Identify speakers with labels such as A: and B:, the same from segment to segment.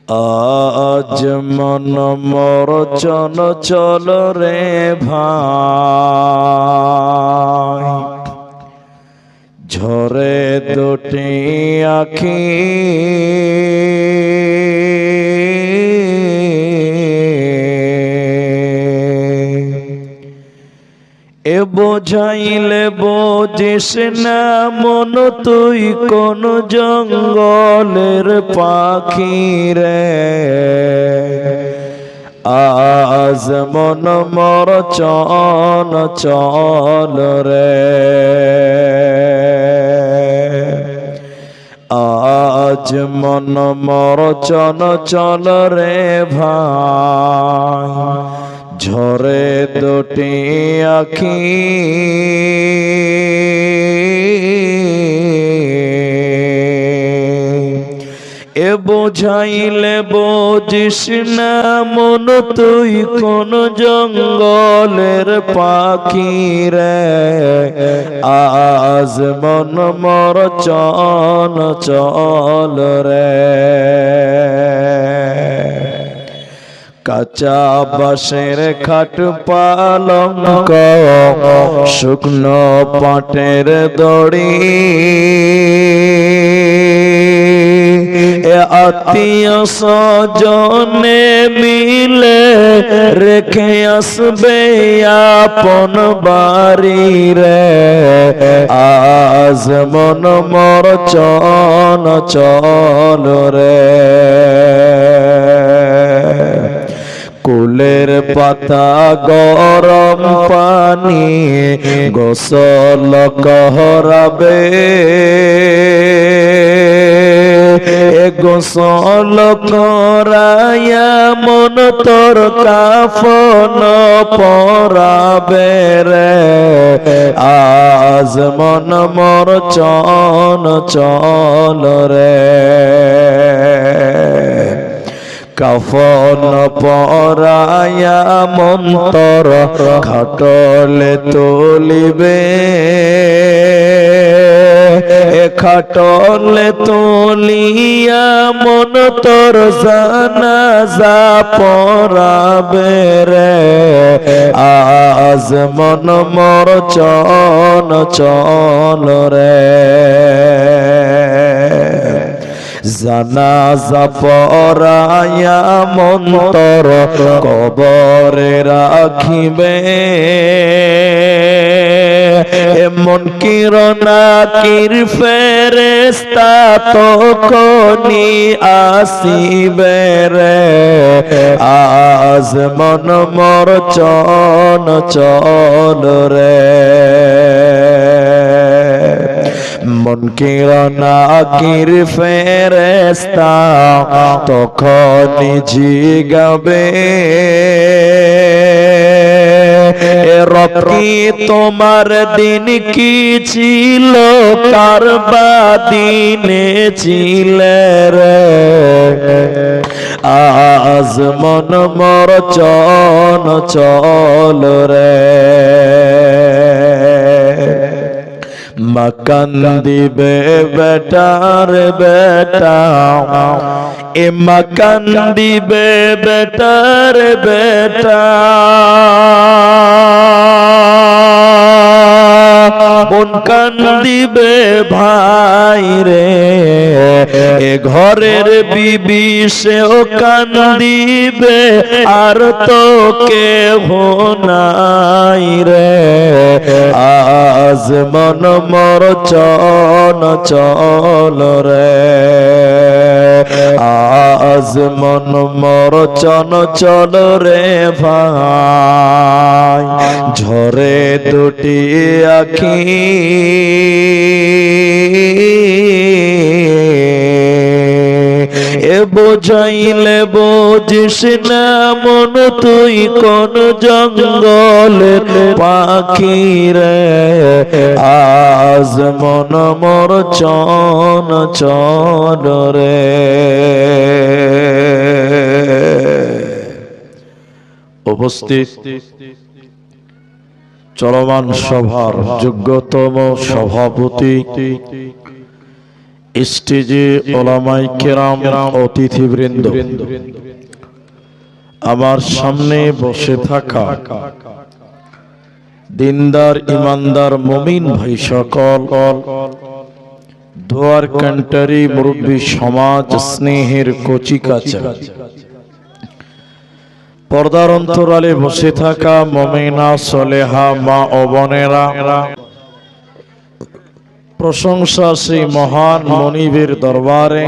A: আজ মন মোর চঞ্চল রে ভাই, ঝরে দুটি আখি এ বোঝাইলে বোঝিস না মন তুই কোন জঙ্গলের পাখি রে। আজ মন মোর চঞ্চল রে, আজ মন মোর চঞ্চল রে ভাই, ঝরে দুটি আখি এ বোঝাইলে বোঝিস না মন তুই কোন জঙ্গলের পাখি রে। আজ মন মোর চঞ্চল রে, কাঁচা বাঁশের খাট পালঙ্ক শুকনো পাটের দড়ি আত্মীয় স্বজনে মিলে রেখে আসবে আপন বাড়ি রে। আজ মন মোর চঞ্চল রে, কুলের পাতা গরম পানি গোসল করাবে, গোসল করাইয়া মন তোর কাফন পরাবে রে। আজ মন মোর চঞ্চল রে, কাফন পরাইয়া মন তোর খাটলে তুলিবে, খাটলে তুলিয়া মন তোর জানাজা পড়াবে রে। আজ মন মোর চঞ্চল রে, জানাজা পড়াইয়া মন তোর কবরে রাখিবে, এমন কিরণাকির ফেরেশতা তখনি আসিবে রে। আজ মন মোর চঞ্চল রে, মন কিরণাকির ফেরেশতা তখনি জিগাবে, রকি তোমার দিন কি ছিল, কারবা দিনে ছিলে রে। আজ মন মোর চঞ্চল রে, মাকান দিবে বেটার বেটা, এ মাকান দিবে বেটার বেটা, বোন কান্দিবে ভাই রে। এ ঘরের বিবি সেও কান্দিবে, আর তো কেহ নাই রে। আজ মন মোর চঞ্চল রে, আজ মন মোর চঞ্চল রে ভাই, ঝরে দুটি আখি এ বোঝাইলে বোঝিস না মন তুই কোন জঙ্গলের পাখি রে। আজ মন মোর চঞ্চল রে। উপস্থিত চলমান সভার যোগ্যতম সভাপতি স্টেজে ওলামায়ে কেরাম, অতিথিবৃন্দ, আমার সামনে বসে থাকা দিনদার ইমানদার মুমিন ভাই সকল, দোয়ার কান্টারি মুরব্বী সমাজ, স্নেহের কচিকাচা, পর্দার অন্তরালে বসে থাকা মুমিনা সলেহা মা ও বোনেরা, প্রশংসা সেই মহান মনিবের দরবারে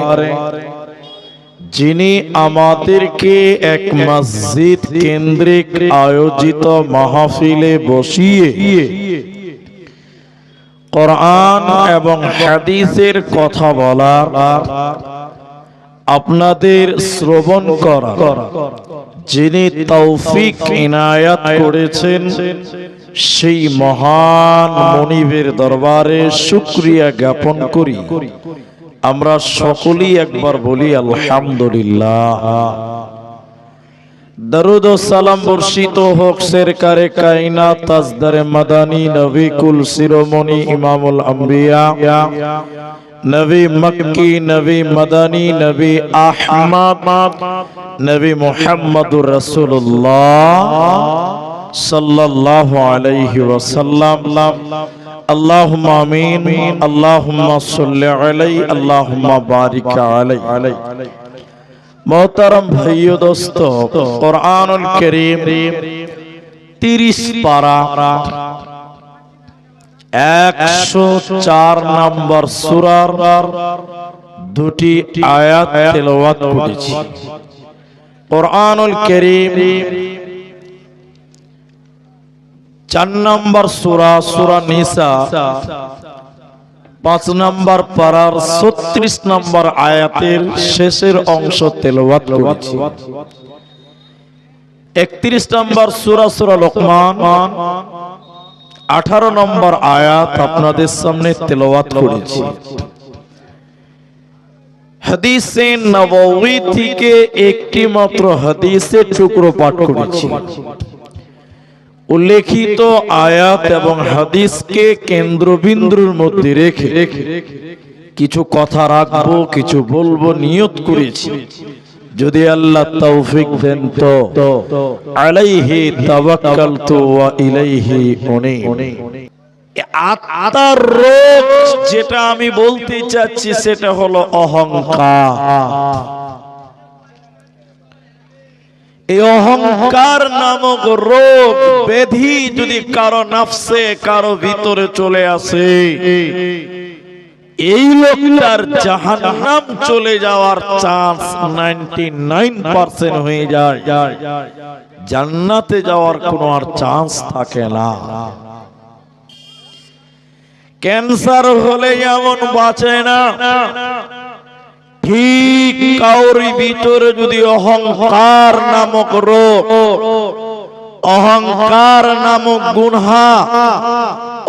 A: যিনি আমাদেরকে এক মসজিদ কেন্দ্রিক আয়োজিত মাহফিলে বসিয়ে কোরআন এবং হাদিসের কথা বলার, আপনাদের শ্রবণ করার যিনি তৌফিক ইনায়াত করেছেন, সেই মহান মনিবের দরবারে শুকরিয়া জ্ঞাপন করি। আমরা সকলেই একবার বলি আলহামদুলিল্লাহ। দরুদ ও সালাম বর্ষিত হোক সরকারে কায়নাত, তাজদারে মাদানী, নবী কুল শিরোমণি ইমামুল আম্বিয়া, নবী মক্কি, নবী মাদানী, নবী আহমদ, নবী মুহাম্মদুর রাসূলুল্লাহ সাল্লাল্লাহু আলাইহি ওয়াসাল্লাম। আল্লাহুম্মা আমিন, আল্লাহুম্মা সাল্লি আলাইহি, আল্লাহুম্মা বারিক আলাইহি। মোহতারাম ভাইও দোস্ত, কুরআনুল কারীম 30 পারা 104 নম্বর সূরার দুটি আয়াত তেলাওয়াত করেছি। কুরআনুল কারীম 4 নম্বর সূরা, সূরা নিসা 5 নম্বর পারার 36 নম্বর আয়াতের শেষের অংশ তেলাওয়াত করেছি। 31 নম্বর সূরা, সূরা লোকমান 18 নম্বর আয়াত আপনাদের সামনে তেলাওয়াত করেছি। হাদিসে নববী থেকে একটি মাত্র হাদিসের টুকরো পাঠ করেছি। উল্লেখিত আয়াত এবং হাদিসকে কেন্দ্রবিন্দুর মধ্যে রেখে কিছু কথা রাখবো, কিছু বলবো নিয়ত করেছি। যদি আল্লাহ তৌফিক দেন তো আলাইহি তাওয়াক্কালতু ওয়া ইলাইহি উনীব। আত্মার রোগ যেটা আমি বলতে চাচ্ছি সেটা হলো অহংকার। এই অহংকার নামক রোগ ব্যাধি যদি কারো নফসে, কারো ভিতরে চলে আসে, এই লোকটার জাহান্নাম চলে যাওয়ার চান্স 99% হয়ে যায়, জান্নাতে যাওয়ার কোনো আর চান্স থাকে না। ক্যান্সার হলে যেমন বাঁচে না, ঠিক কাউর ভিতরে যদি অহংকার নামক রোগ, অহংকার নামক গুনাহ,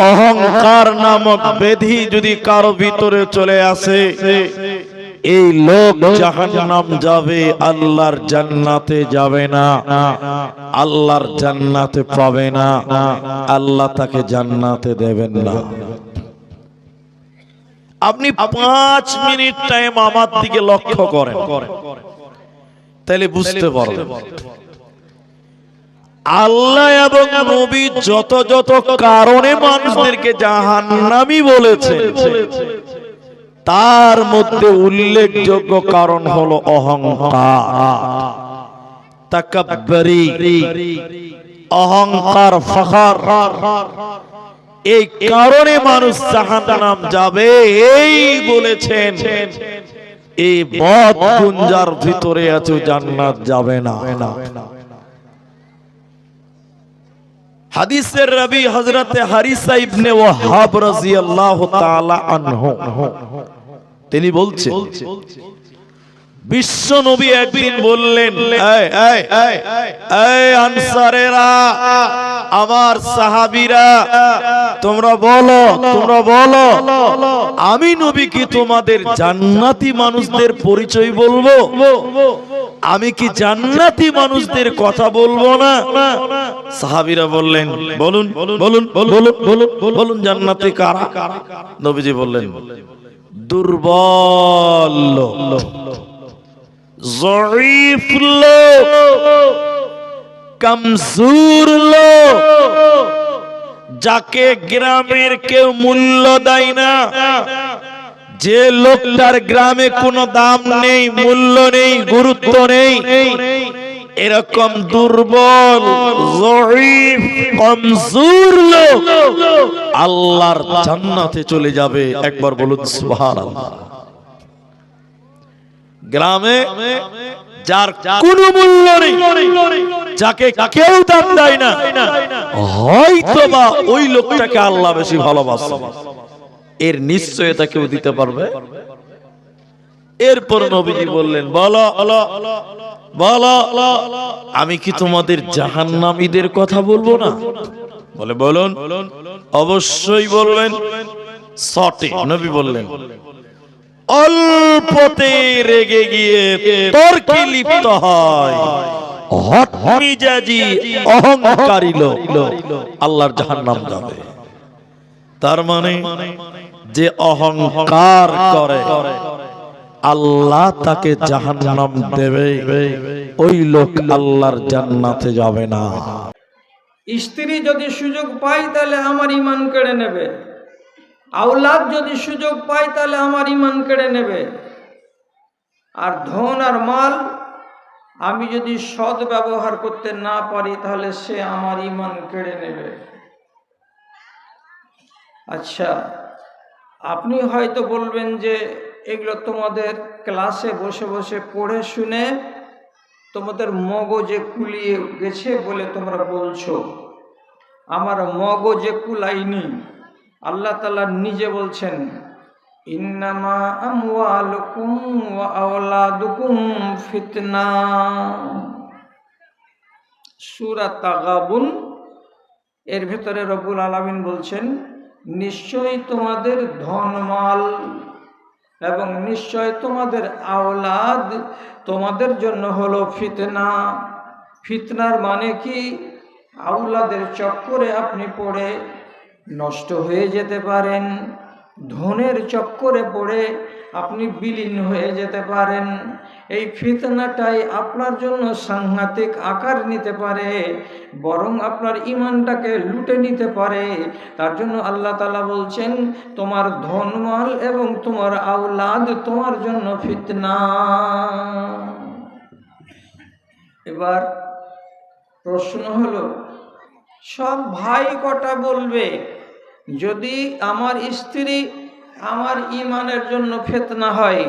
A: অহংকার নামক ব্যাধি যদি কারো ভিতরে চলে আসে, এই লোক জাহান্নাম যাবে, আল্লাহর জান্নাতে যাবে না, আল্লাহর জান্নাতে পাবে না, আল্লাহ তাকে জান্নাতে দেবেন না। আপনি 5 মিনিট টাইম আমার দিকে লক্ষ্য করেন, তাহলে বুঝতে পারবেন আল্লাহ এবং নবী যত যত কারণে মানুষদেরকে জাহান্নামী বলেছেন, তার মধ্যে উল্লেখযোগ্য কারণ হলো অহংকার, তাকাব্বুরি, অহংকার, ফখর। এই কারণে মানুষ জাহান্নাম যাবে, এই বলেছেন। এই বদ গুঞ্জার ভিতরে আছে, জান্নাত যাবে না। হাদিসের রাবী হযরতে হারিসা ইবনে ওয়াহাব রাদিয়াল্লাহু তাআলা আনহু তিনি বলছেন, বিশ্ব নবী একদিন বললেন, এই আনসারেরা, আমার সাহাবীরা, তোমরা বলো, আমি নবী কি তোমাদের জান্নাতি মানুষদের পরিচয় বলবো? আমি কি জান্নাতি মানুষদের কথা বলবো না? সাহাবীরা বললেন, বলুন বলুন বলুন বলুন জান্নাতি কারা? নবীজি বললেন, দুর্বল লোক, জয়ীফ লোক, কমজোর লোক, যাকে গ্রামের কেউ মূল্য দেয় না, যে লোকটার গ্রামে কোনো দাম নেই, মূল্য নেই, গুরুত্ব নেই, এরকম দুর্বল, জয়ীফ, কমজোর লোক আল্লাহর জান্নাতে চলে যাবে। একবার বলুন সুবহানাল্লাহ। গ্রামে যার কোনো মূল্য নেই, যাকে কেউ দাম দেয় না, হয়তোবা ওই লোকটাকে আল্লাহ বেশি ভালোবাসে, এর নিশ্চয়তা কেউ দিতে পারবে? এরপর নবীজি বললেন, বলো বলো, আমি কি তোমাদের জাহান্নামীদের কথা বলবো না? বলে বলুন। অবশ্যই বলবেন। সঠিক নবী বললেন, অল্পতে রেগে গিয়ে তর্কে লিপ্ত হয়, হট মিজাজি অহংকারী লোক আল্লাহর জাহান্নাম যাবে। তার মানে যে অহংকার করে আল্লাহ তাকে জাহান্নাম দেবে, ওই লোক আল্লাহর জান্নাতে যাবে না।
B: স্ত্রী যদি সুযোগ পায় তাহলে আমার ঈমান কেড়ে নেবে, আওলাদ যদি সুযোগ পায় তাহলে আমার ঈমান কেড়ে নেবে, আর ধন আর মাল আমি যদি সৎ ব্যবহার করতে না পারি তাহলে সে আমার ঈমান কেড়ে নেবে। আচ্ছা, আপনি হয়তো বলবেন যে এগুলো তোমাদের ক্লাসে বসে বসে পড়ে শুনে তোমাদের মগজে কুলিয়ে গেছে বলে তোমরা বলছো। আমার মগজে কুলাইনি। আল্লাহ তাআলা নিজে বলছেন, ইন্নামা আমওয়ালুকুম ওয়া আওলাদুকুম ফিতনা। সূরা তাগাবুন এর ভেতরে রব্বুল আলামিন বলছেন, নিশ্চয়ই তোমাদের ধনমাল এবং নিশ্চয় তোমাদের আওলাদ তোমাদের জন্য হলো ফিতনা। ফিতনার মানে কি? আওলাদের চক্করে আপনি পড়ে নষ্ট হয়ে যেতে পারেন, ধনের চক্করে পড়ে আপনি বিলীন হয়ে যেতে পারেন। এই ফিতনাটাই আপনার জন্য সাংঘাতিক আকার নিতে পারে, বরং আপনার ঈমানটাকে লুটে নিতে পারে। তার জন্য আল্লাহ তাআলা বলছেন, তোমার ধনমাল এবং তোমার আওলাদ তোমার জন্য ফিতনা। এবার প্রশ্ন হলো, সব ভাই কটা বলবে যদি আমার স্ত্রী আমার ঈমানের জন্য ফিতনা হয়,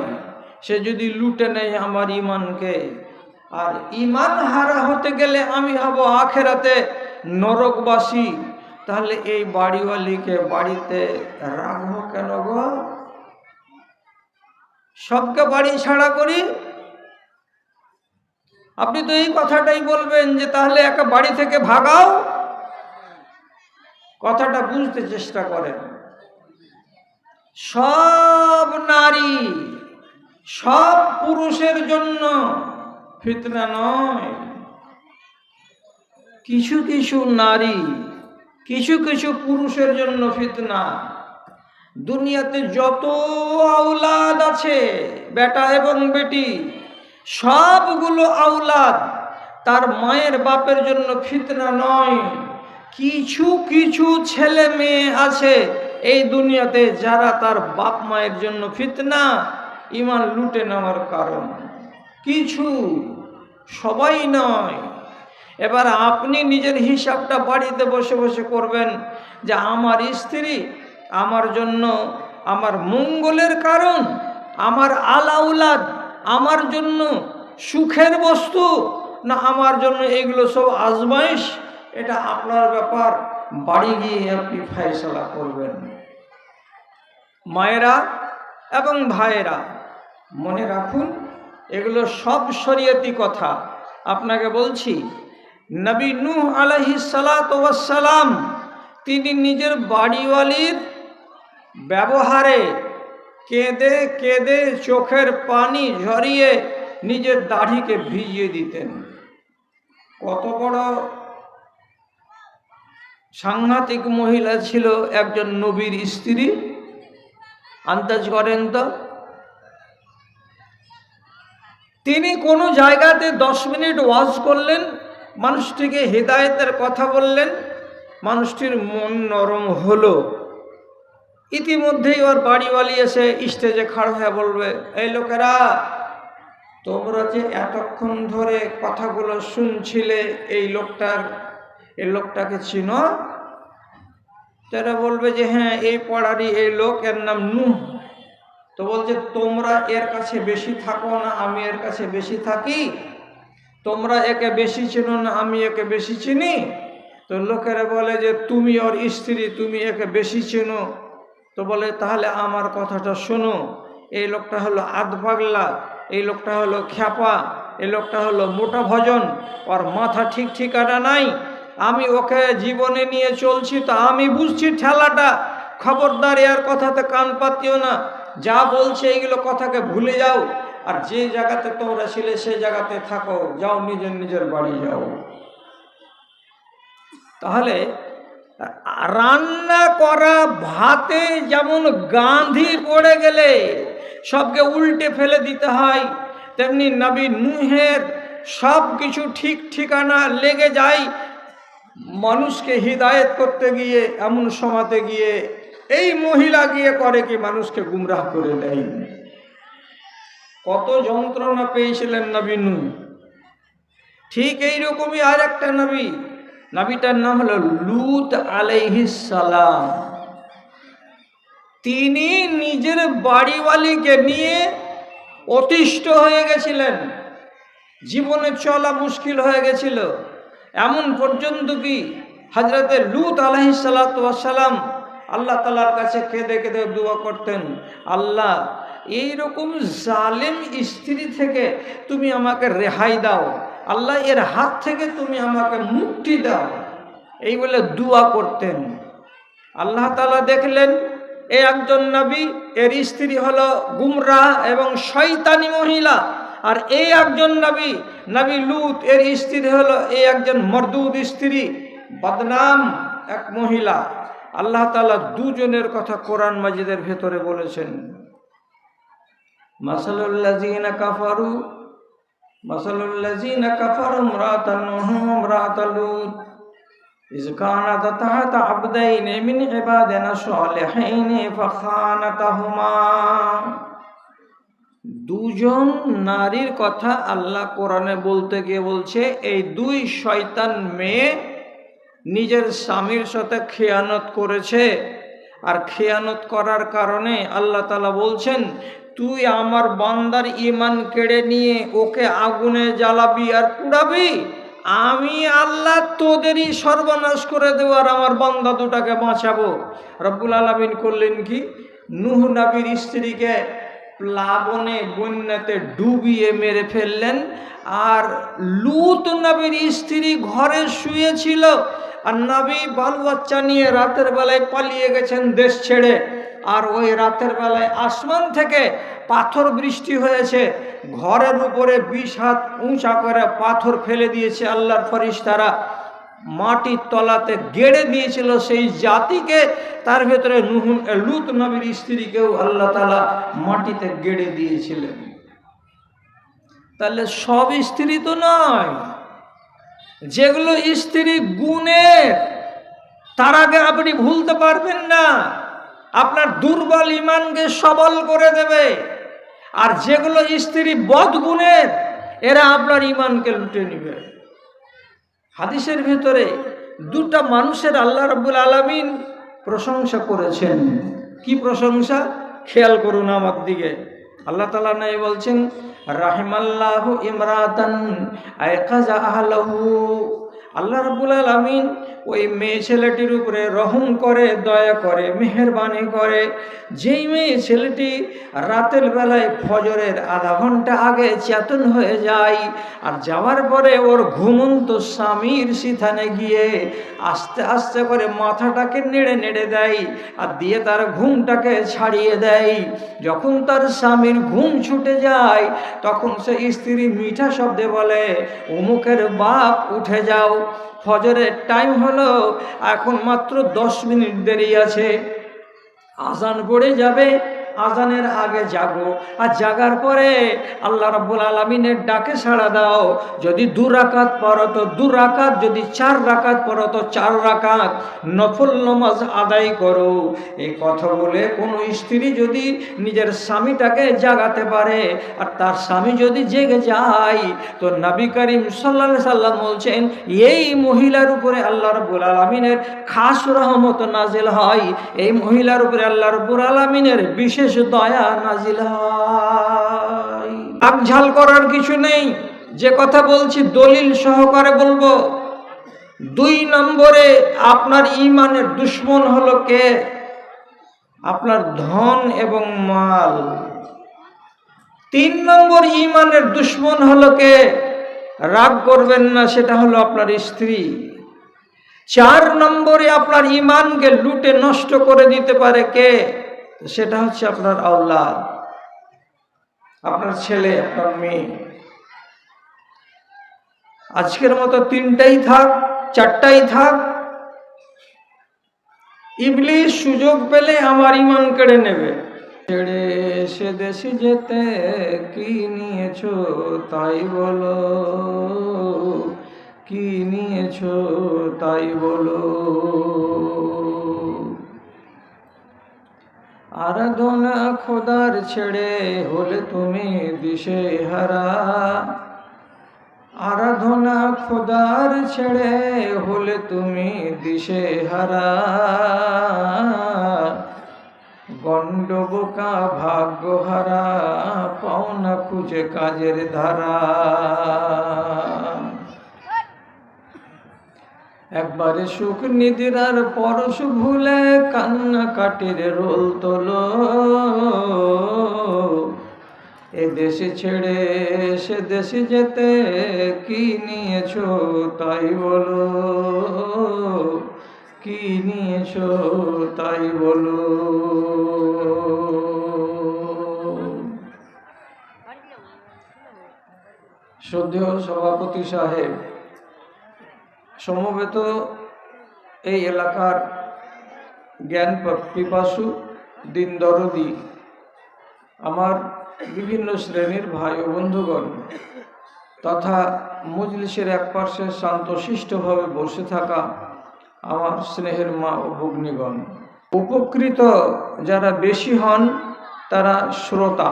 B: সে যদি লুটে নেয় আমার ঈমানকে, আর ঈমান হারা হতে গেলে আমি হব আখেরাতে নরকবাসী, তাহলে এই বাড়িওয়ালিকে বাড়িতে রাখবো কেন গো? সবকে বাড়ি ছাড়া করি। আপনি তো এই কথাটাই বলবেন যে তাহলে একা বাড়ি থেকে ভাগাও। কথাটা বুঝতে চেষ্টা করেন। সব নারী, সব পুরুষের জন্য ফিতনা নয়। কিছু কিছু নারী, কিছু কিছু পুরুষের জন্য ফিতনা। দুনিয়াতে যত আওলাদ আছে, বেটা এবং বেটি, সবগুলো আওলাদ তার মায়ের বাপের জন্য ফিতনা নয়। কিছু কিছু ছেলে মেয়ে আছে এই দুনিয়াতে যারা তার বাপ মায়ের জন্য ফিতনা, ঈমান লুটে নেওয়ার কারণ। কিছু, সবাই নয়। এবার আপনি নিজের হিসাবটা বাড়িতে বসে বসে করবেন যে আমার স্ত্রী আমার জন্য আমার মঙ্গলের কারণ, আমার আলাউলাদ আমার জন্য সুখের বস্তু, না আমার জন্য এগুলো সব আজমাইশ। এটা আপনার ব্যাপার, বাড়ি গিয়ে আপনি ফয়সালা করবেন। মায়েরা এবং ভাইয়েরা মনে রাখুন, এগুলো সব শরীয়তি কথা। আপনাকে বলছি, নবী নূহ আলাইহিস সালাতু ওয়াস সালাম তিনি নিজের বাড়িওয়ালির ব্যবহারে কেঁদে কেঁদে চোখের পানি ঝরিয়ে নিজের দাড়িকে ভিজিয়ে দিতেন। কত বড় সাংঘাতিক মহিলা ছিল একজন নবীর স্ত্রী। আন্দাজ করেন তো। তিনি কোনো জায়গাতে 10 মিনিট ওয়াজ করলেন, মানুষটিকে হেদায়েতের কথা বললেন, মানুষটির মন নরম হলো। ইতিমধ্যেই ওর বাড়িওয়ালি এসে স্টেজে খাড়া হয়ে বলবে, এই লোকেরা, তোমরা যে এতক্ষণ ধরে কথাগুলো শুনছিলে, এই লোকটাকে চিনো? তারা বলবে যে হ্যাঁ, এই পাড়ারই এই লোক, এর নাম নূহ। তো বলছে, তোমরা এর কাছে বেশি থাকো না, আমি এর কাছে বেশি থাকি? তোমরা একে বেশি চিনো না, আমি একে বেশি চিনি? তো লোকেরা বলে যে তুমি ওর স্ত্রী, তুমি একে বেশি চিনো। তো বলে তাহলে আমার কথাটা শোনো, এই লোকটা হলো আধপাগলা, এই লোকটা হলো খ্যাপা, এই লোকটা হলো মোটা ভজন, ওর মাথা ঠিক ঠিকানা নাই। আমি ওকে জীবনে নিয়ে চলছি, তো আমি বুঝছি ঠেলাটা। খবরদার এর কথাতে কান পাতিও না, যা বলছে এইগুলো কথাকে ভুলে যাও, আর যে জায়গাতে তোমরা ছিলে সেই জায়গাতে থাকো, যাও নিজের নিজের বাড়ি যাও। তাহলে রান্না করা ভাতে যেমন গান্ধী পড়ে গেলে সবকে উল্টে ফেলে দিতে হয়, তেমনি নবী নূহের সব কিছু ঠিক ঠিকানা লেগে যায়। মানুষকে হিদায়েত করতে গিয়ে, এমন সমাতে গিয়ে এই মহিলা গিয়ে করে কি, মানুষকে গুমরাহ করে দেয়। কত যন্ত্রণা পেয়েছিলেন নবী নূহ। ঠিক এইরকমই আর একটা নবীটার নাম হলো লূত আলাইহিস সালাম। তিনি নিজের বাড়িওয়ালিকে নিয়ে অতিষ্ঠ হয়ে গেছিলেন, জীবনে চলা মুশকিল হয়ে গেছিল। এমন পর্যন্ত কি হযরতে লূত আলাইহিস সালাম আল্লাহ তাআলার কাছে কেঁদে কেঁদে দোয়া করতেন, আল্লাহ, এইরকম জালেম স্ত্রী থেকে তুমি আমাকে রেহাই দাও, আল্লাহ এর হাত থেকে তুমি আমাকে মুক্তি দাও, এই বলে দোয়া করতেন। আল্লাহ তাআলা দেখলেন এই একজন নবী, এর স্ত্রী হলো গুমরাহ এবং শয়তানি মহিলা, আর এই একজন নবী লূত, এর স্ত্রী হলো এই একজন মরদুদ স্ত্রী, বদনাম এক মহিলা। আল্লাহ তাআলা দুজনের কথা কোরআন মাজিদের ভেতরে বলেছেন, মাসালুল্লাযীনা কাফারু ইমরাতান নূহ ইমরাতাল লূত ইয কানাত তাহতা আবদাইনি মিন ইবাদিনা সালিহিন ফাখানাতাহুমা। দুজন নারীর কথা আল্লাহ কোরআনে বলতে গিয়ে বলছে, এই দুই শয়তান মেয়ে নিজের স্বামীর সাথে খেয়ানত করেছে, আর খেয়ানত করার কারণে আল্লাহ তাআলা বলছেন, তুই আমার বান্দার ঈমান কেড়ে নিয়ে ওকে আগুনে জ্বালাবি আর পুড়াবি, আমি আল্লাহ তোদেরই সর্বনাশ করে দেব আর আমার বান্দা দুটাকে বাঁচাবো। রব্বুল আলামিন করলেন কি, নূহ নবীর স্ত্রীকে প্লাবনে, বন্যাতে ডুবিয়ে মেরে ফেললেন, আর লূত নবীর স্ত্রী ঘরে শুয়েছিল, আর নবী বাল বাচ্চা নিয়ে রাতের বেলায় পালিয়ে গেছেন দেশ ছেড়ে। আর ওই রাতের বেলায় আসমান থেকে পাথর বৃষ্টি হয়েছে, ঘরের উপরে 20 হাত উঁচা করে পাথর ফেলে দিয়েছে আল্লাহর ফেরেশতারা, মাটির তলাতে গেড়ে দিয়েছিল সেই জাতিকে, তার ভেতরে লূত নবীর স্ত্রীকেও আল্লাহ তাআলা মাটিতে গেড়ে দিয়েছিলেন। তাহলে সব স্ত্রী তো নয়, যেগুলো স্ত্রী গুণের, তার আগে আপনি ভুলতে পারবেন না, আপনার দুর্বল ঈমানকে সবল করে দেবে। আর যেগুলো স্ত্রী বদগুণের, এরা আপনার ঈমানকে লুটে নেবে। হাদিসের ভেতরে দুটা মানুষের আল্লাহ রাব্বুল আলামিন প্রশংসা করেছেন। কি প্রশংসা? খেয়াল করুন আমার দিকে। আল্লাহ তাআলা নাই বলছেন, রাহিমাল্লাহু ইমরাতান আয়কাযা আহলাহু। আল্লাহ রাব্বুল আলামিন ওই মেয়ে ছেলেটির উপরে রহম করে, দয়া করে, মেহেরবানি করে, যেই মেয়ে ছেলেটি রাতের বেলায় ফজরের আধা ঘন্টা আগে চেতন হয়ে যায়, আর যাওয়ার পরে ওর ঘুমন্ত স্বামীর সিথানে গিয়ে আস্তে আস্তে করে মাথাটাকে নেড়ে নেড়ে দেয়, আর দিয়ে তার ঘুমটাকে ছাড়িয়ে দেয়। যখন তার স্বামীর ঘুম ছুটে যায়, তখন সে স্ত্রী মিঠা শব্দে বলে, অমুকের বাপ উঠে যাও, ফজরের টাইম হলো, এখন মাত্র 10 মিনিট দেরি আছে, আজান পড়ে যাবে। আজানের আগে জাগো, আর জাগার পরে আল্লাহ রাব্বুল আলামিনের ডাকে সাড়া দাও। যদি 2 রাকাত পড়ো তো 2 রাকাত, যদি 4 রাকাত পড়ো তো 4 রাকাত নফল নামাজ আদায় করো। এই কথা বলে কোনো স্ত্রী যদি নিজের স্বামীটাকে জাগাতে পারে আর তার স্বামী যদি জেগে যায়, তো নবী করিম সাল্লাল্লাহু আলাইহি সাল্লাম বলছেন এই মহিলার উপরে আল্লাহ রাব্বুল আলামিনের খাস রহমত নাজিল হয়, এই মহিলার উপরে আল্লাহ রাব্বুল আলামিনের বিশেষ দয়া নাজিল হয়। আকঝাল করার কিছু নেই, যে কথা বলছি দলিল সহকারে বলবো। 2 নম্বরে আপনার ঈমানের দুশমন হলো কে? আপনার ধন এবং মাল। 3 নম্বর ঈমানের দুশমন হলো কে? রাগ করবেন না, সেটা হলো আপনার স্ত্রী। 4 নম্বরে আপনার ঈমানকে লুটে নষ্ট করে দিতে পারে কে? সেটা হচ্ছে আপনার আওলাদ, আপনার ছেলে, আপনার মেয়ে। আজকের মতো 3টাই থাক, 4টাই থাক, ইবলিস সুযোগ পেলে আমার ঈমান কেড়ে নেবে। ছেড়ে সে দেশে যেতে কি নিয়েছো তাই বলো, কি নিয়েছো তাই বলো। আরাধনা খোদার ছেড়ে হলে তুমি দিশে হারা, আরাধনা খোদার ছেড়ে হলে তুমি দিশে হারা। গণ্ডবোকা ভাগ্যহারা পাওনা খুঁজে কাজের ধারা। একবারে সুখ নিদিরার পরশ ভুলে কান্না কাটির রোল তোলো। এ দেশে ছেড়ে সে দেশে যেতে কি নিয়েছো তাই বলো, কি নিয়েছো তাই বলো। শ্রদ্ধেয় সভাপতি সাহেব, সমবেত এই এলাকার জ্ঞান পিপাসু, দিন দরদি, আমার বিভিন্ন শ্রেণীর ভাই ও বন্ধুগণ তথা মজলিসের একপাশে শান্তশিষ্টভাবে বসে থাকা আমার স্নেহের মা ও ভগ্নীগণ, উপকৃত যারা বেশি হন তারা শ্রোতা,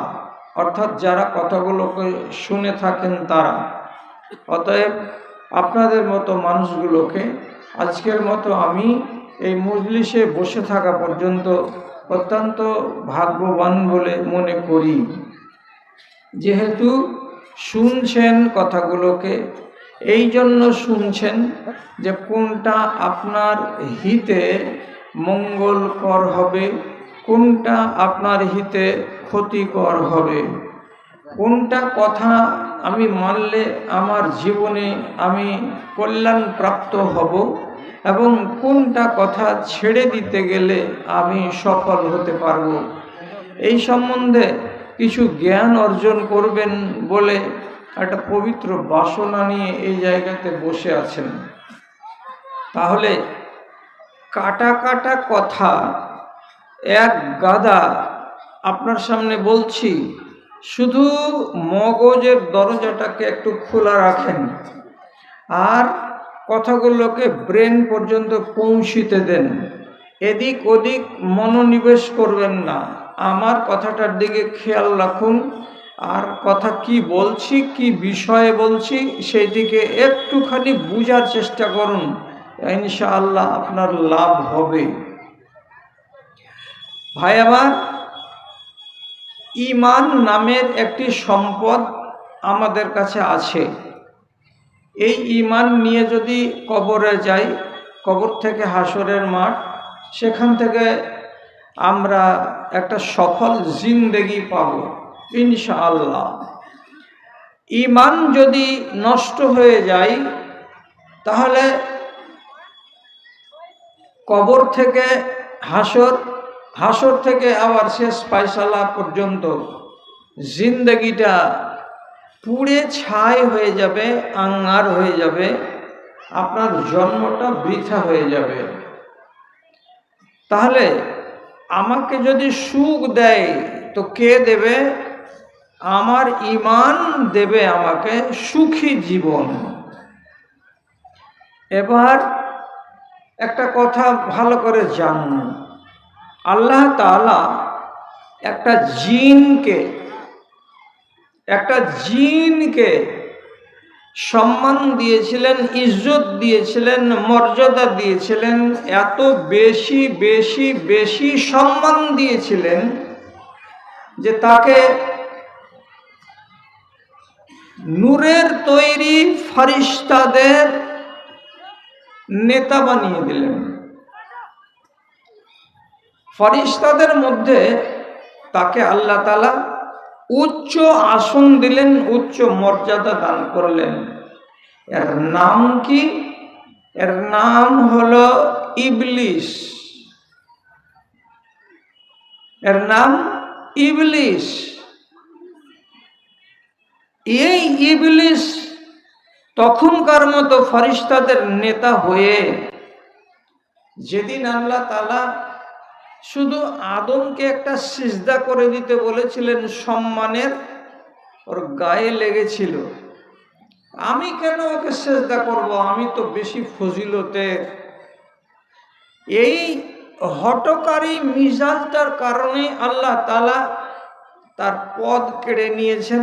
B: অর্থাৎ যারা কথাগুলোকে শুনে থাকেন তারা। অতএব আপনাদের মতো মানুষগুলোকে আজকের মতো আমি এই মজলিসে বসে থাকা পর্যন্ত অত্যন্ত ভাগ্যবান বলে মনে করি, যেহেতু শুনছেন কথাগুলোকে। এই জন্য শুনছেন যে কোনটা আপনার হিতে মঙ্গলকর হবে, কোনটা আপনার হিতে ক্ষতিকর হবে, কোনটা কথা আমি মানলে আমার জীবনে আমি কল্যাণ প্রাপ্ত হব এবং কোনটা কথা ছেড়ে দিতে গেলে আমি সফল হতে পারব, এই সম্বন্ধে কিছু জ্ঞান অর্জন করবেন বলে একটা পবিত্র বাসনা নিয়ে এই জায়গাতে বসে আছেন। তাহলে কাটা কাটা কথা এক গাদা আপনার সামনে বলছি, শুধু মগজের দরজাটাকে একটু খোলা রাখেন আর কথাগুলোকে ব্রেন পর্যন্ত পৌঁছিতে দেন। এদিক ওদিক মনোনিবেশ করবেন না, আমার কথাটার দিকে খেয়াল রাখুন আর কথা কি বলছি, কি বিষয়ে বলছি সেই দিকে একটুখানি বুঝার চেষ্টা করুন, ইনশাআল্লাহ আপনার লাভ হবে। ভাই আমার, ঈমান নামের একটি সম্পদ আমাদের কাছে আছে। এই ঈমান নিয়ে যদি কবরে যাই, কবর থেকে হাসরের মাঠ, সেখান থেকে আমরা একটা সফল জিন্দেগি পাব ইনশাআল্লাহ। ঈমান যদি নষ্ট হয়ে যায় তাহলে কবর থেকে হাসর, হাসর থেকে আবার শেষ ফায়সালা পর্যন্ত জিন্দেগিটা পুড়ে ছাই হয়ে যাবে, আঙ্গার হয়ে যাবে, আপনার জন্মটা বৃথা হয়ে যাবে। তাহলে আমাকে যদি সুখ দেয় তো কে দেবে? আমার ঈমান দেবে আমাকে সুখী জীবন। এবার একটা কথা ভালো করে জানুন, আল্লাহ তাআলা একটা জিনকে সম্মান দিয়েছিলেন, ইজ্জত দিয়েছিলেন, মর্যাদা দিয়েছিলেন, এত বেশি বেশি বেশি সম্মান দিয়েছিলেন যে তাকে নূরের তৈরি ফেরেশতাদের নেতা বানিয়ে দিলেন। ফেরেশতাদের মধ্যে তাকে আল্লাহ তাআলা উচ্চ আসন দিলেন, উচ্চ মর্যাদা দান করলেন। এর নাম কি? এর নাম হলো ইবলিস। এর নাম ইবলিস। এই ইবলিস তখনকার মতো ফেরেশতাদের নেতা হয়ে যেদিন আল্লাহ তাআলা শুধু আদমকে একটা সিজদা করে দিতে বলেছিলেন সম্মানের, ওর গায়ে লেগেছিল, আমি কেন ওকে সিজদা করব, আমি তো বেশি ফজিলতের। এই হঠকারী মিজাজটার কারণে আল্লাহ তাআলা তার পদ কেড়ে নিয়েছেন,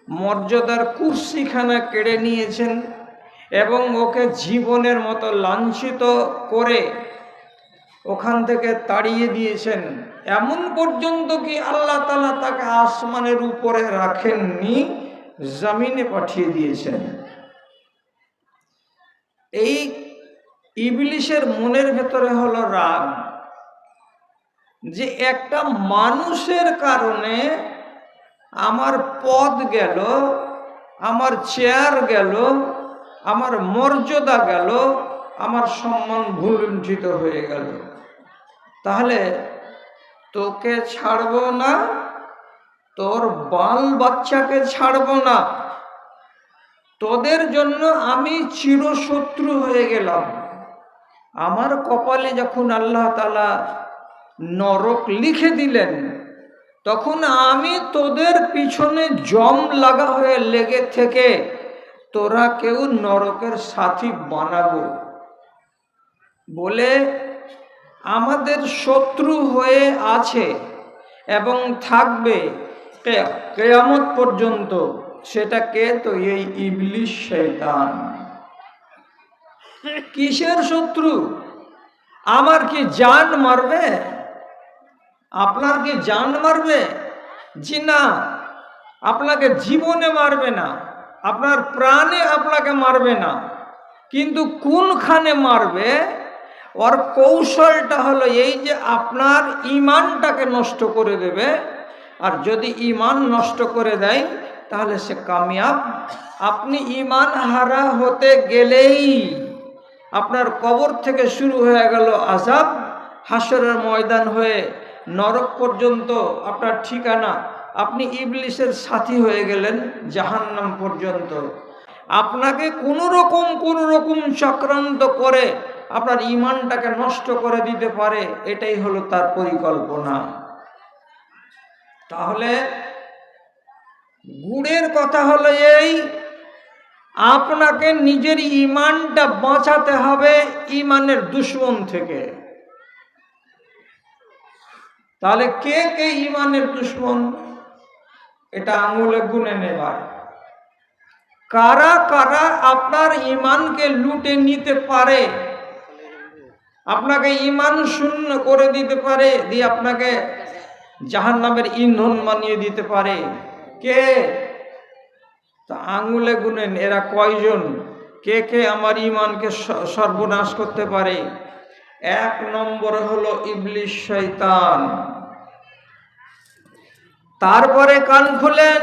B: মর্যাদার কুর্সিখানা কেড়ে নিয়েছেন এবং ওকে জীবনের মতো লাঞ্ছিত করে ওখান থেকে তাড়িয়ে দিয়েছেন। এমন পর্যন্ত কি আল্লাহ তাআলা তাকে আসমানের উপরে রাখেননি, জমিনে পাঠিয়ে দিয়েছেন। এই ইবলিসের মনের ভেতরে হলো রাগ যে একটা মানুষের কারণে আমার পদ গেল, আমার চেয়ার গেল, আমার মর্যাদা গেল, আমার সম্মান ভুলুণ্ঠিত হয়ে গেল। তাহলে তোকে ছাড়বো না, তোর বাল বাচ্চাকে ছাড়বো না, তোদের জন্য আমি চিরশত্রু হয়ে গেলাম। আমার কপালে যখন আল্লাহ তাআলা নরক লিখে দিলেন, তখন আমি তোদের পিছনে জম লাগা হয়ে লেগে থেকে তোরা কেউ নরকের সাথী বানাবো বলে আমাদের শত্রু হয়ে আছে এবং থাকবে কিয়ামত পর্যন্ত। সেটা কে? তো এই ইবলিস, শয়তান। কিসের শত্রু? আমার কি জান মারবে? আপনার কি জান মারবে? জি না, আপনাকে জীবনে মারবে না, আপনার প্রাণে আপনাকে মারবে না, কিন্তু কোনখানে মারবে? ওর কৌশলটা হলো এই যে আপনার ঈমানটাকে নষ্ট করে দেবে। আর যদি ঈমান নষ্ট করে দেয় তাহলে সে কামিয়াব। আপনি ঈমান হারা হতে গেলেই আপনার কবর থেকে শুরু হয়ে গেল আযাব, হাসরের ময়দান হয়ে নরক পর্যন্ত আপনার ঠিকানা। আপনি ইবলিসের সাথী হয়ে গেলেন জাহান্নাম পর্যন্ত। আপনাকে কোনো রকম চক্রান্ত করে আপনার ঈমানটাকে নষ্ট করে দিতে পারে, এটাই হলো তার পরিকল্পনা। তাহলে গুণের কথা হলো এই, আপনাকে নিজের ঈমানটা বাঁচাতে হবে ঈমানের দুশমন থেকে। তাহলে কে কে ঈমানের দুশমন? এটা আঙুলে গুনে নেবার। কারা কারা আপনার ঈমানকে লুটে নিতে পারে, আপনাকে ঈমান শূন্য করে দিতে পারে, দিয়ে আপনাকে জাহান্নামের ইন্ধন বানিয়ে দিতে পারে? কে? তা আঙুলে গুনেন এরা কয়জন, কে কে আমার ঈমানকে সর্বনাশ করতে পারে। 1 নম্বরে হলো ইবলিস, শয়তান। তারপরে কান খুলেন,